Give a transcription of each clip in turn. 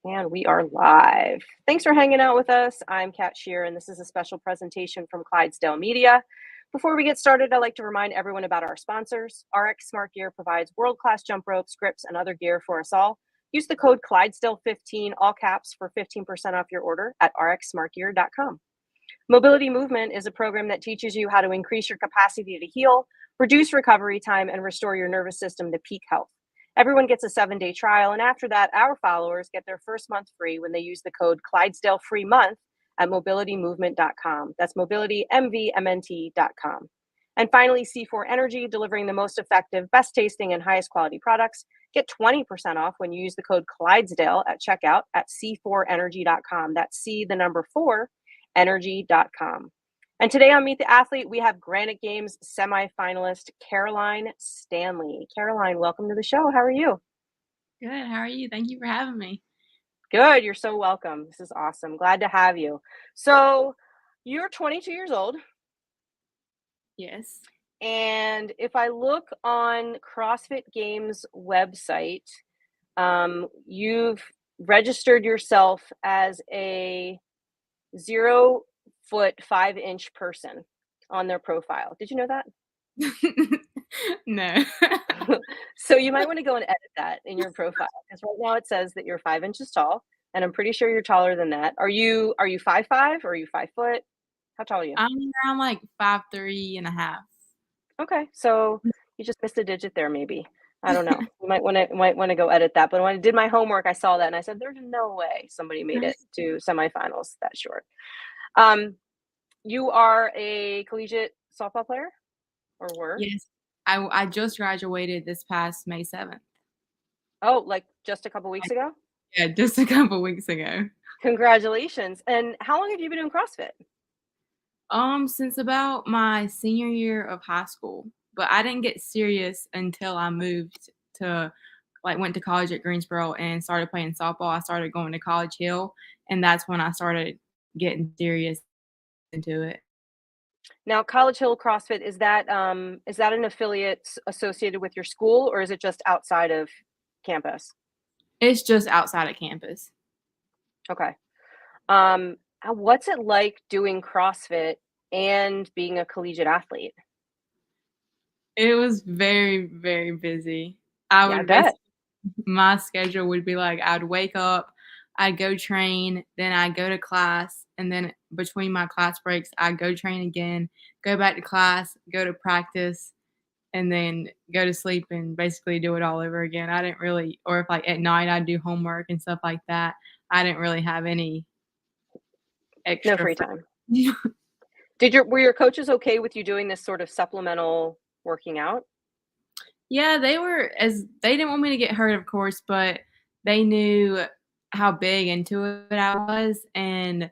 And we are live. Thanks for hanging out with us. I'm Kat Shear, and this is a special presentation from Clydesdale Media. Before we get started, I'd like to remind everyone about our sponsors. RX Smart Gear provides world-class jump ropes, grips, and other gear for us all. Use the code Clydesdale15, all caps, for 15% off your order at rxsmartgear.com. Mobility Movement is a program that teaches you how to increase your capacity to heal, reduce recovery time, and restore your nervous system to peak health. Everyone gets a 7-day trial, and after that, our followers get their first month free when they use the code Clydesdale Free Month at mobilitymovement.com. That's mobilitymvmnt.com. And finally, C4 Energy, delivering the most effective, best tasting, and highest quality products. Get 20% off when you use the code Clydesdale at checkout at c4energy.com. That's C, the number 4, energy.com. And today on Meet the Athlete, we have Granite Games semifinalist Caroline Stanley. Caroline, welcome to the show. How are you? Good. How are you? Thank you for having me. Good. You're so welcome. This is awesome. Glad to have you. So you're 22 years old. Yes. And if I look on CrossFit Games website, you've registered yourself as a 0-foot 5-inch person on their profile. Did you know that? No. So you might want to go and edit that in your profile, because right now it says that you're 5 inches tall, and I'm pretty sure you're taller than that. Are you 5'5" or are you 5 foot? How tall are you? I'm around like 5'3.5". Okay, so you just missed a digit there, maybe. I don't know. You might want to go edit that. But when I did my homework, I saw that and I said, "There's no way somebody made it to semifinals that short." You are a collegiate softball player, or were? Yes. I just graduated this past May 7th. Oh, like just a couple weeks ago? Yeah, just a couple weeks ago. Congratulations. And how long have you been doing CrossFit? Since about my senior year of high school, but I didn't get serious until I moved to went to college at Greensboro and started playing softball. I started going to College Hill, and that's when I started getting serious into it. Now, College Hill CrossFit, is that an affiliate associated with your school, or is it just outside of campus? It's just outside of campus. Okay. What's it like doing CrossFit and being a collegiate athlete? It was very, very busy. Yeah, I bet. My schedule would be like, I'd wake up, I'd go train, then I'd go to class, and then between my class breaks, I'd go train again, go back to class, go to practice, and then go to sleep and basically do it all over again. I didn't really, or if like at night I'd do homework and stuff like that, I didn't really have any No extra free free. time. Were your coaches okay with you doing this sort of supplemental working out? Yeah, they didn't want me to get hurt, of course, but they knew how big into it I was, and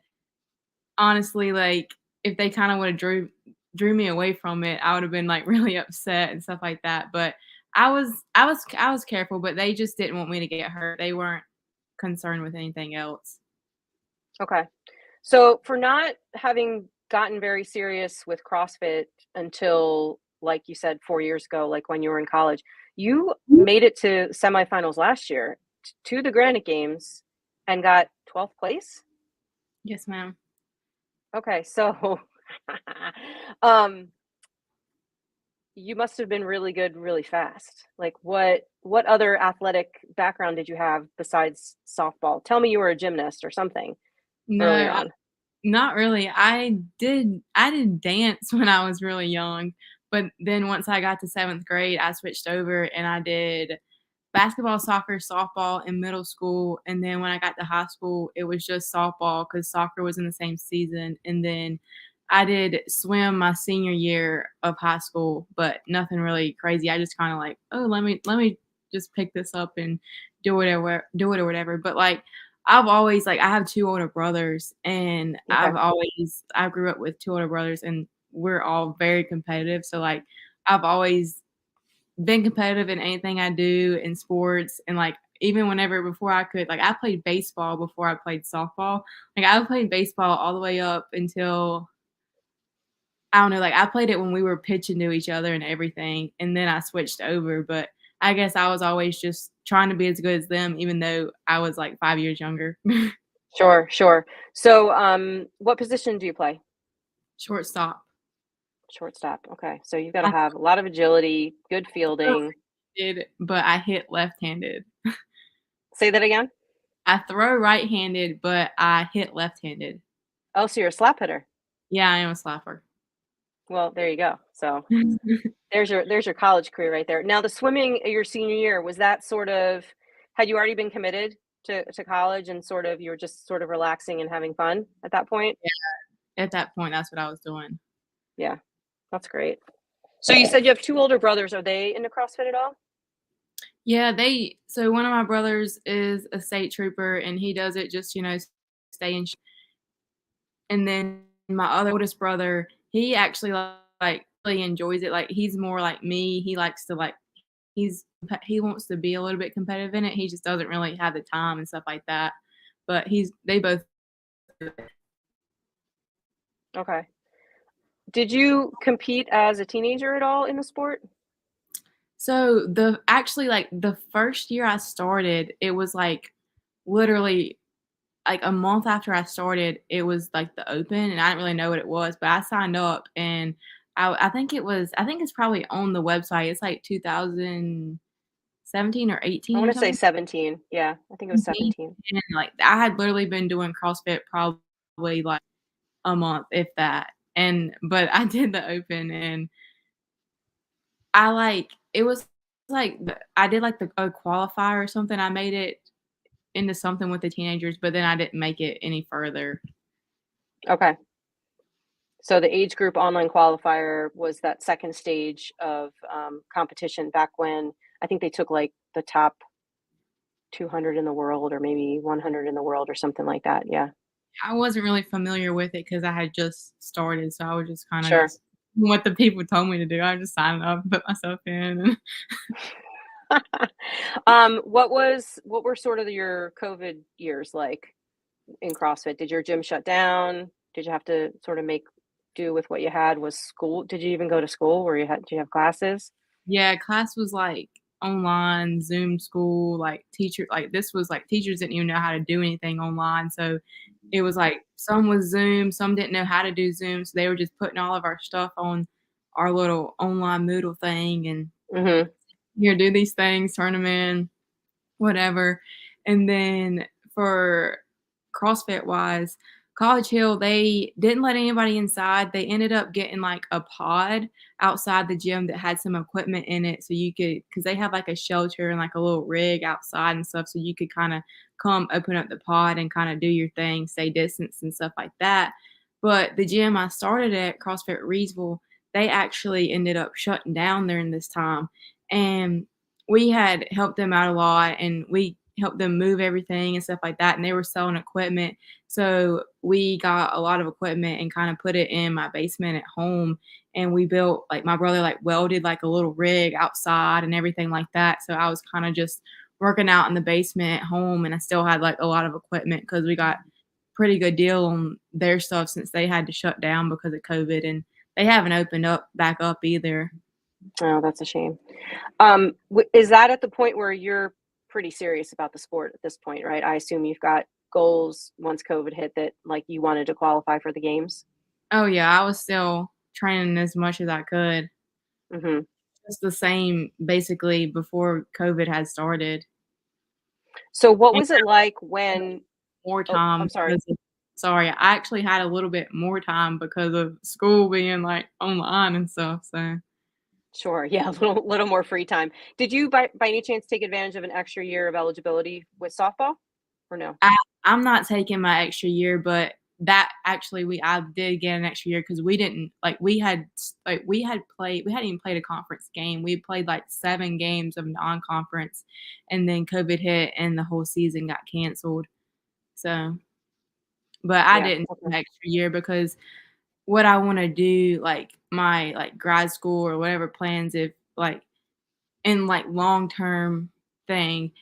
honestly, like, if they kinda would've drew me away from it, I would've been, like, really upset and stuff like that, but I was careful, but they just didn't want me to get hurt. They weren't concerned with anything else. Okay. So for not having gotten very serious with CrossFit until, like you said, 4 years ago, like when you were in college, you made it to semifinals last year to the Granite Games and got 12th place. Yes, ma'am. Okay, so um, you must have been really good, really fast. Like what other athletic background did you have besides softball? Tell me you were a gymnast or something early No, on. not really. I did dance when I was really young, but then once I got to 7th grade, I switched over and I did basketball, soccer, softball in middle school, and then when I got to high school, it was just softball because soccer was in the same season, and then I did swim my senior year of high school, but nothing really crazy. I just kinda like, "Oh, let me just pick this up and do it or whatever," but, like, I've always like, I have 2 older brothers, and Okay. I grew up with 2 older brothers, and we're all very competitive, so, like, I've always been competitive in anything I do in sports, and, like, even whenever before I could like, I played baseball before I played softball. Like, I played baseball all the way up until I don't know, like, I played it when we were pitching to each other and everything, and then I switched over, but I guess I was always just trying to be as good as them, even though I was like 5 years younger. Sure, sure. So, what position do you play? Shortstop. Shortstop. Okay. So you've got to I have a lot of agility, good throw fielding. right-handed, but I hit left-handed. Say that again. I throw right-handed, but I hit left-handed. Oh, so you're a slap hitter. Yeah, I am a slapper. Well, there you go. So there's your college career right there. Now the swimming your senior year, was that sort of, had you already been committed to college and sort of you were just sort of relaxing and having fun at that point? Yeah, at that point, that's what I was doing. Yeah, that's great. So you said you have two older brothers. Are they into CrossFit at all? Yeah, so one of my brothers is a state trooper, and he does it just, stay in and then my other oldest brother, he actually, like, really enjoys it, like, he's more like me, he likes to, like he wants to be a little bit competitive in it, he just doesn't really have the time and stuff like that, but they both do it. Okay. Did you compete as a teenager at all in the sport? So, like, the first year I started, it was, like, literally, like, a month after I started, it was, like, the open, and I didn't really know what it was, but I signed up, and I think it's probably on the website, it's, like, 2017 or I 18 want or to say something. 17. Yeah, I think it was 17, 17. and, like, I had literally been doing CrossFit probably, like, a month, if that, but I did the open, and it was, like, I did, like, a qualifier or something, I made it into something with the teenagers, but then I didn't make it any further. Okay. So the age group online qualifier was that second stage of competition back when I think they took like the top 200 in the world or maybe 100 in the world or something like that. Yeah, I wasn't really familiar with it because I had just started, so I was just kinda sure. just what the people told me to do, I just signed up, put myself in, and What were sort of your COVID years like in CrossFit? Did your gym shut down? Did you have to sort of make do with what you had? Was school? Did you even go to school where did you have classes? yeah, class was, like, online, Zoom school, this was, like, teachers didn't even know how to do anything online, so it was, like, some was Zoom, some didn't know how to do Zoom, so they were just putting all of our stuff on our little online Moodle thing and, Hmm. do these things, turn them in, whatever. And then for CrossFit wise, College Hill, they didn't let anybody inside. They ended up getting like a pod outside the gym that had some equipment in it. So you could, because they have like a shelter and like a little rig outside and stuff. So you could kind of come open up the pod and kind of do your thing, stay distance and stuff like that. But the gym I started at, CrossFit Reedsville, they actually ended up shutting down during this time. And we had helped them out a lot and we helped them move everything and stuff like that. And they were selling equipment. So we got a lot of equipment and kind of put it in my basement at home. And we built, like, my brother like welded like a little rig outside and everything like that. So I was kind of just working out in the basement at home and I still had like a lot of equipment because we got pretty good deal on their stuff since they had to shut down because of COVID and they haven't opened up back up either. Oh, that's a shame. Is that at the point where you're pretty serious about the sport at this point, right? I assume you've got goals once COVID hit that like you wanted to qualify for the games. Oh yeah, I was still training as much as I could. Hmm. Just the same basically before COVID had started. So what And was it like I had when, more oh, time I'm sorry. because of sorry, I actually had a little bit more time because of school being, like, online and stuff, so Sure. Yeah, a little more free time. Did you by any chance take advantage of an extra year of eligibility with softball or no? I I'm not taking my extra year, but that actually I did get an extra year because we didn't like, we hadn't even played a conference game. We played, like, 7 games of non-conference, and then COVID hit and the whole season got canceled, so but I Yeah. didn't take Okay. an extra year because what I wanna do, like, my, like, grad school or whatever plans if, like, in, like, long-term thing,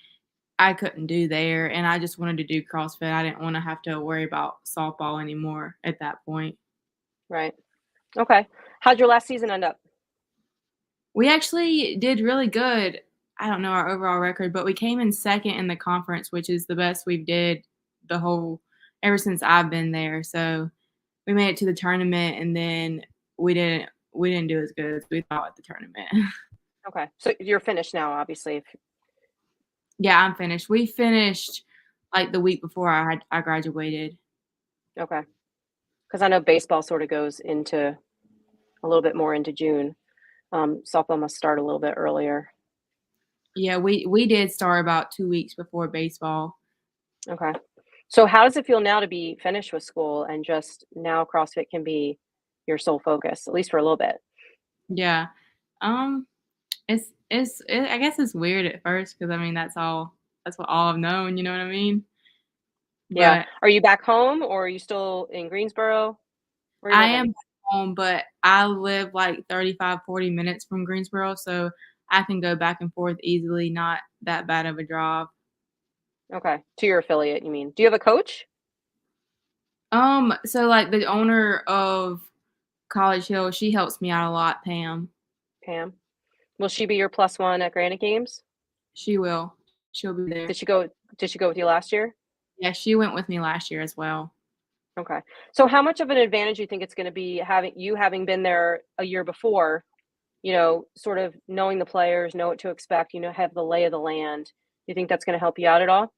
I couldn't do there, and I just wanted to do CrossFit. I didn't wanna have to worry about softball anymore at that point. Right. Okay. How'd your last season end up? We actually did really good. I don't know our overall record, but we came in second in the conference, which is the best we've did the whole ever since I've been there. So we made it to the tournament, and then we didn't do as good as we thought at the tournament. Okay. So you're finished now, obviously. Yeah, I'm finished. We finished like the week before I graduated. Okay. Because I know baseball sort of goes into a little bit more into June. Softball must start a little bit earlier. Yeah, we did start about 2 weeks before baseball. Okay. So how does it feel now to be finished with school and just now CrossFit can be your sole focus, at least for a little bit? Yeah. Um, I guess it's weird at first because I mean, that's what all I've known, you know what I mean? Yeah. But Are you back home or are you still in Greensboro? Where are you I living? am back home, but I live like 35, 40 minutes from Greensboro, so I can go back and forth easily, not that bad of a drive. Okay. To your affiliate, you mean? Do you have a coach? So like the owner of College Hill, she helps me out a lot, Pam. Pam. Will she be your plus one at Granite Games? She will. She'll be there. Did she go did she go with you last year? Yeah, she went with me last year as well. Okay. So how much of an advantage do you think it's going to be having been there a year before, sort of knowing the players, know what to expect, have the lay of the land. Do you think that's going to help you out at all?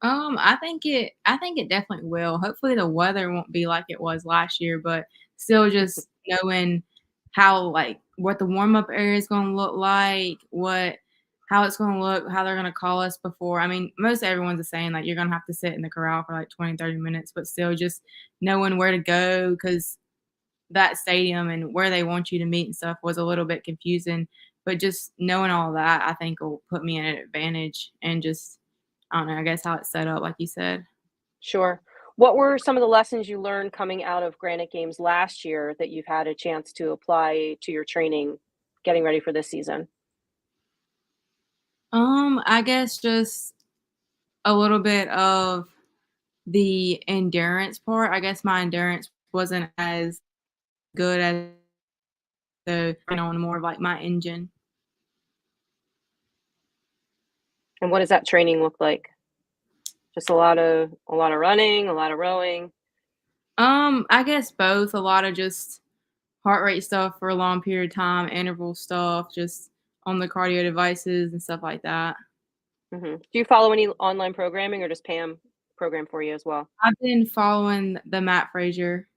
I think it definitely will. Hopefully the weather won't be like it was last year, but still just knowing how like what the warm up area is gonna look like, how it's gonna look, how they're gonna call us before. I mean, most everyone's saying like you're gonna have to sit in the corral for like 20, 30 minutes, but still just knowing where to go because that stadium and where they want you to meet and stuff was a little bit confusing. But just knowing all that, I think will put me in an advantage and just I don't know, I guess how it's set up, like you said. Sure. What were some of the lessons you learned coming out of Granite Games last year that you've had a chance to apply to your training getting ready for this season? I guess just a little bit of the endurance part. I guess my endurance wasn't as good as on more of like my engine. And what does that training look like? Just a lot of running, a lot of rowing. I guess both. A lot of just heart rate stuff for a long period of time, interval stuff, just on the cardio devices and stuff like that. Do you follow any online programming or does Pam program for you as well? I've been following the Matt Frazier.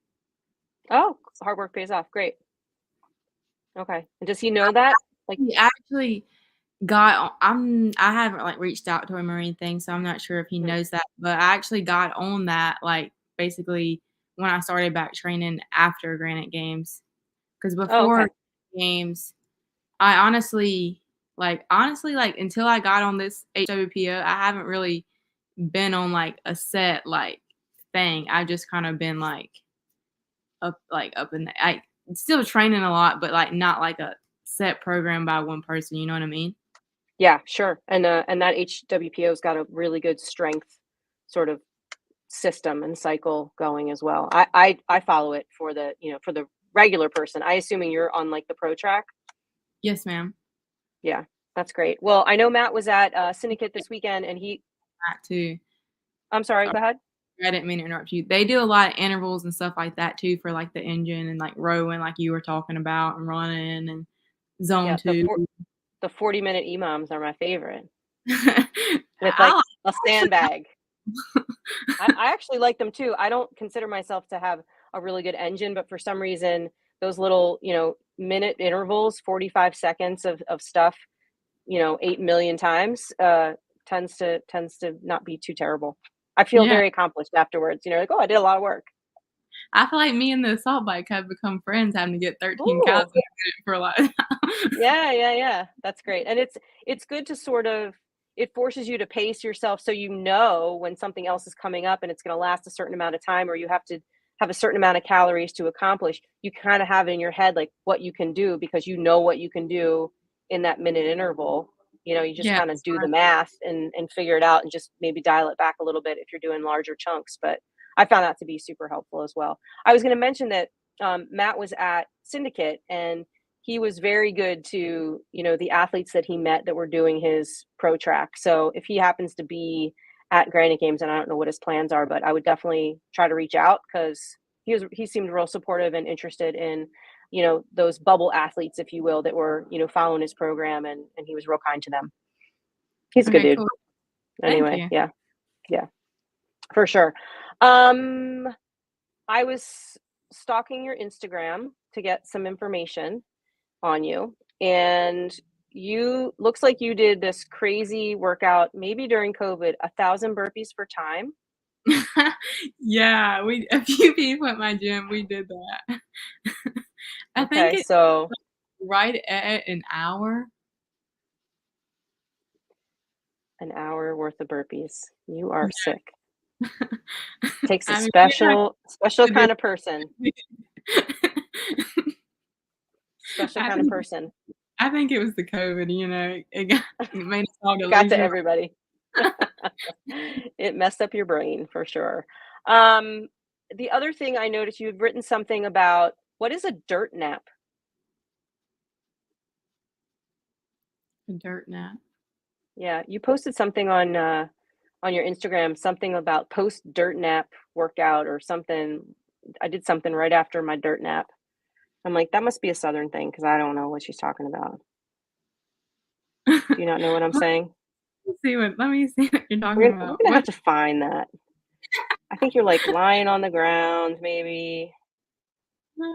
Oh, hard work pays off. Great. Okay. And does he know that? Like, He actually I haven't like reached out to him or anything, so I'm not sure if he mhm. knows that. But I actually got on that like basically when I started back training after Granite Games. Because Oh, before okay. games, I honestly like until I got on this HWPO, I haven't really been on like a set like thing. I've just kind of been up in the I still training a lot, but like not like a set program by one person, you know what I mean? Yeah, sure. And that HWPO's got a really good strength sort of system and cycle going as well. I follow it for the regular person. I assuming you're on like the pro track. Yes, ma'am. Yeah, that's great. Well, I know Matt was at Syndicate this weekend, and That too. I'm sorry. Uh, Go ahead. I didn't mean to interrupt you. They do a lot of intervals and stuff like that too for like the engine and like rowing, like you were talking about, and running and zone Yeah, two. the 40-minute EMOMs are my favorite with like I a actually, sandbag. I actually like them too. I don't consider myself to have a really good engine, but for some reason, those little, minute intervals, 45 seconds of stuff, 8 million times, tends to not be too terrible. I feel yeah, very accomplished afterwards, like, oh, I did a lot of work. I feel like me and the assault bike have become friends, having to get 13 cows Ooh. in a minute for a lot of time. Yeah, yeah, yeah. That's great. And it's good to sort of it forces you to pace yourself so you know when something else is coming up and it's going to last a certain amount of time or you have to have a certain amount of calories to accomplish. You kind of have in your head like what you can do because you know what you can do in that minute interval. You just Yeah, kind of do the math and figure it out and just maybe dial it back a little bit if you're doing larger chunks. But I found that to be super helpful as well. I was going to mention that Matt was at Syndicate and he was very good to, the athletes that he met that were doing his pro track. So if he happens to be at Granite Games, and I don't know what his plans are, but I would definitely try to reach out because he seemed real supportive and interested in, those bubble athletes, if you will, that were, following his program, and he was real kind to them. He's a good Okay, dude. cool. Thank Anyway, you. yeah, for sure. I was stalking your Instagram to get some information on you, and looks like you did this crazy workout maybe during COVID, 1,000 burpees for time. Yeah, a few people at my gym, we did that. I think Okay, it's so right at an hour. an hour worth of burpees. You are sick. Yeah. Takes a I mean, we didn't have special to do kind of person. Special I kind of think person. I think it was the COVID, it made us all Got to delusional. everybody. It messed up your brain for sure. Um, the other thing I noticed, you've written something about, what is a dirt nap? A dirt nap. Yeah, you posted something on your Instagram, something about post dirt nap workout or something. I did something right after my dirt nap. I'm like, that must be a Southern thing because I don't know what she's talking about. Do you not know what I'm saying? Let me see what you're We're talking gonna, we're about. gonna have What to find that. I think you're like lying on the ground, maybe.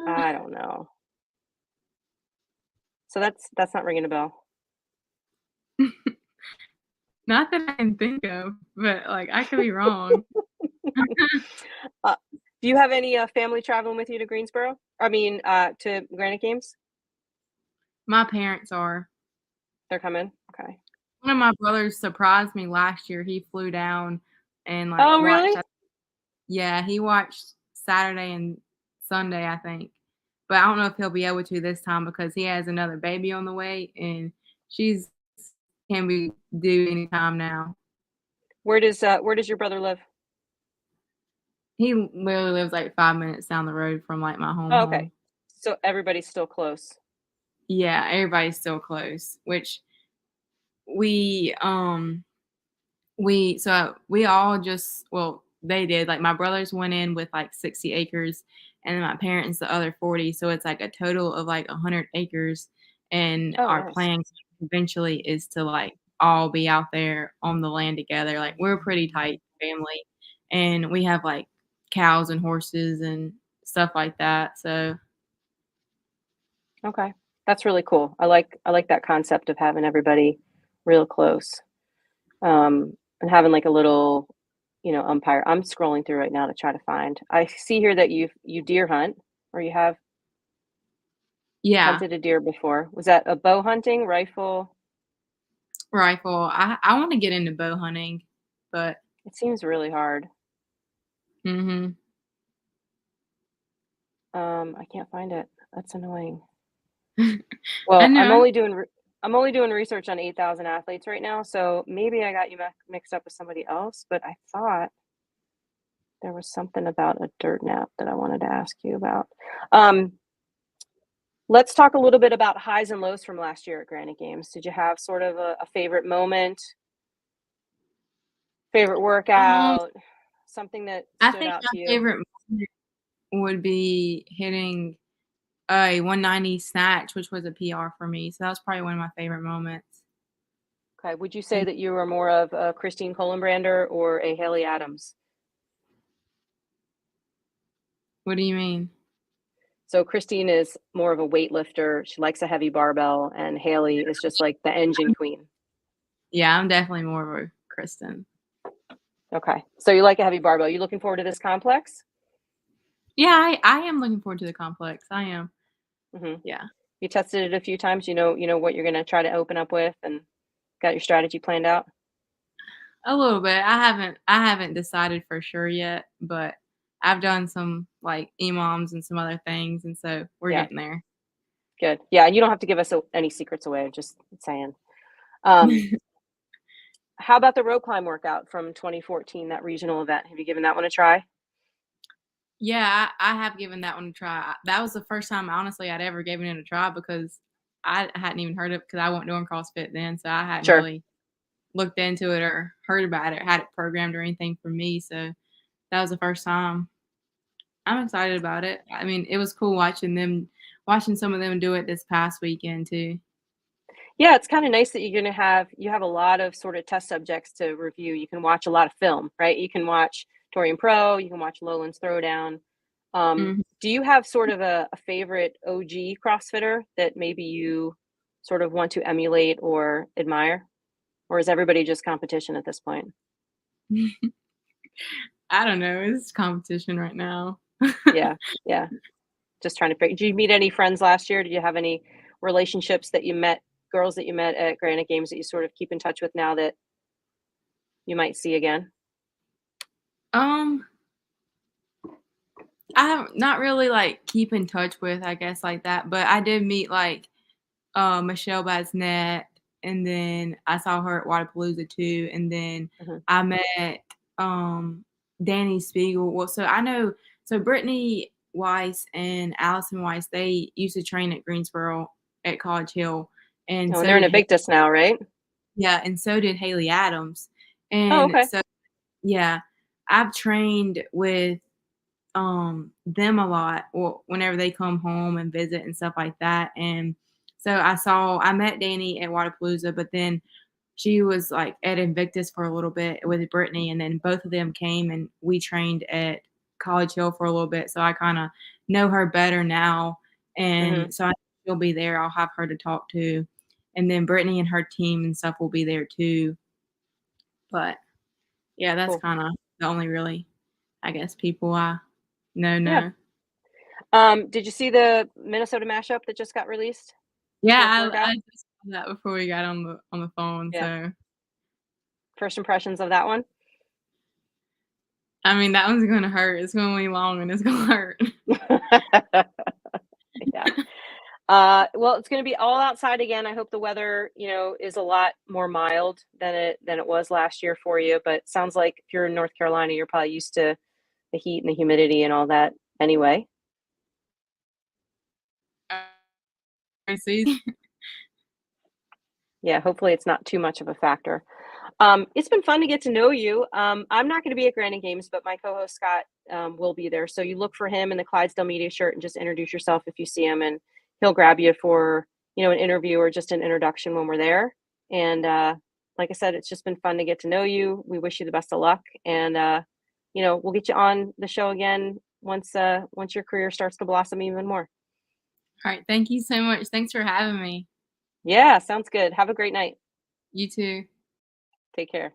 I don't know. So that's not ringing a bell. not that I can think of, but, I could be wrong. Uh, do you have any family traveling with you to Greensboro? I mean, to Granite Games? My parents are. They're coming. Okay. One of my brothers surprised me last year. He flew down and, Oh, watched. really? Yeah, he watched Saturday and Sunday, I think. But I don't know if he'll be able to this time because he has another baby on the way, and she's can be due anytime now. Where does your brother live? He literally lives, 5 minutes down the road from, my Oh, okay. home. So everybody's still close. Yeah, everybody's still close, which we, we all they did, my brothers went in with, 60 acres, and then my parents the other 40, so it's, a total of, 100 acres, and Oh, our nice. plan eventually is to, all be out there on the land together, we're a pretty tight family, and we have, cows and horses and stuff like that, so Okay. That's really cool. I like that concept of having everybody real close. And having like a little, umpire. I'm scrolling through right now to try to find. I see here that you deer hunt, or you have yeah, hunted a deer before. Was that a bow hunting, rifle? rifle. I wanna get into bow hunting, but It seems really hard. mhm. I can't find it. That's annoying. I Well, I'm know. only doing I'm only doing research on 8,000 athletes right now, so maybe I got you mixed up with somebody else, but I thought there was something about a dirt nap that I wanted to ask you about. Um, let's talk a little bit about highs and lows from last year at Granite Games. Did you have sort of a favorite moment, favorite Um, workout, something that I stood think out my to you? favorite moment would be hitting a 190 snatch, which was a PR for me, so that was probably one of my favorite moments. Okay, would you say And that you were more of a Christine Kohlenbrander or a Haley Adams? what do you mean? So Christine is more of a weightlifter. She likes a heavy barbell, and Haley is just like the engine queen. Yeah, I'm definitely more of a Kristen. Okay. So you like a heavy barbell. You looking forward to this complex? Yeah, I am looking forward to the complex, I am. Hmm. Yeah. You tested it a few times. You know what you're going to try to open up with, and got your strategy planned out. A little bit. I haven't decided for sure yet, but I've done some, EMOMs and some other things, and so we're Yeah, getting there. good. Yeah, and you don't have to give us any secrets away. I'm just saying. Um, how about the rope climb workout from 2014, that regional event? Have you given that one a try? Yeah, I have given that one a try. That was the first time, honestly, I'd ever given it a try because I hadn't even heard of because I wasn't doing CrossFit then, so I hadn't Sure. really looked into it or heard about it, had it programmed or anything for me. So that was the first time. I'm excited about it. I mean, it was cool watching some of them do it this past weekend too. Yeah, it's kind of nice that you have a lot of sort of test subjects to review. You can watch a lot of film, right? You can watch Torian Pro, you can watch Lowlands Throwdown. Mhm. Do you have sort of a favorite OG CrossFitter that maybe you sort of want to emulate or admire? Or is everybody just competition at this point? I don't know. It's competition right now. Yeah, yeah. Just trying to figure. Did you meet any friends last year? Did you have any relationships that you met, girls that you met at Granite Games that you sort of keep in touch with now that you might see again? Um, I have not really like keep in touch with, I guess, like that. But I did meet like Michelle Basnet, and then I saw her at Wadapalooza too, and then Mhm. I met Danny Spiegel. Well, so I know Brittany Weiss and Allison Weiss, they used to train at Greensboro at College Hill, and Oh, and so they're in did Invictus now, right? yeah, and so did Haley Adams, Oh, and okay. so yeah, I've trained with them a lot or whenever they come home and visit and stuff like that. And so I met Danny at Wadapalooza, but then she was like at Invictus for a little bit with Brittany, and then both of them came and we trained at College Hill for a little bit. So I kind of know her better now, Mhm. and so she'll be there. I'll have her to talk to, and then Brittany and her team and stuff will be there too. But yeah, that's Cool. kind of the only really, I guess, people I know Yeah. know. Did you see the Minnesota mashup that just got released? Fourth Yeah, I workout? just saw that before we got on the phone, Yeah. so, First impressions of that one? I mean, that one's gonna hurt, it's gonna be long and it's gonna hurt. Yeah. Well, it's going to be all outside again. I hope the weather, is a lot more mild than it was last year for you. But sounds like if you're in North Carolina, you're probably used to the heat and the humidity and all that anyway. See? Yeah, hopefully it's not too much of a factor. It's been fun to get to know you. I'm not going to be at Granite Games, but my co-host Scott will be there. So you look for him in the Clydesdale media shirt and just introduce yourself if you see him, and he'll grab you for an interview or just an introduction when we're there. And like I said, it's just been fun to get to know you. We wish you the best of luck, and we'll get you on the show again once your career starts to blossom even more. Alright, thank you so much, thanks for having me. Yeah, sounds good. Have a great night. You too. Take care.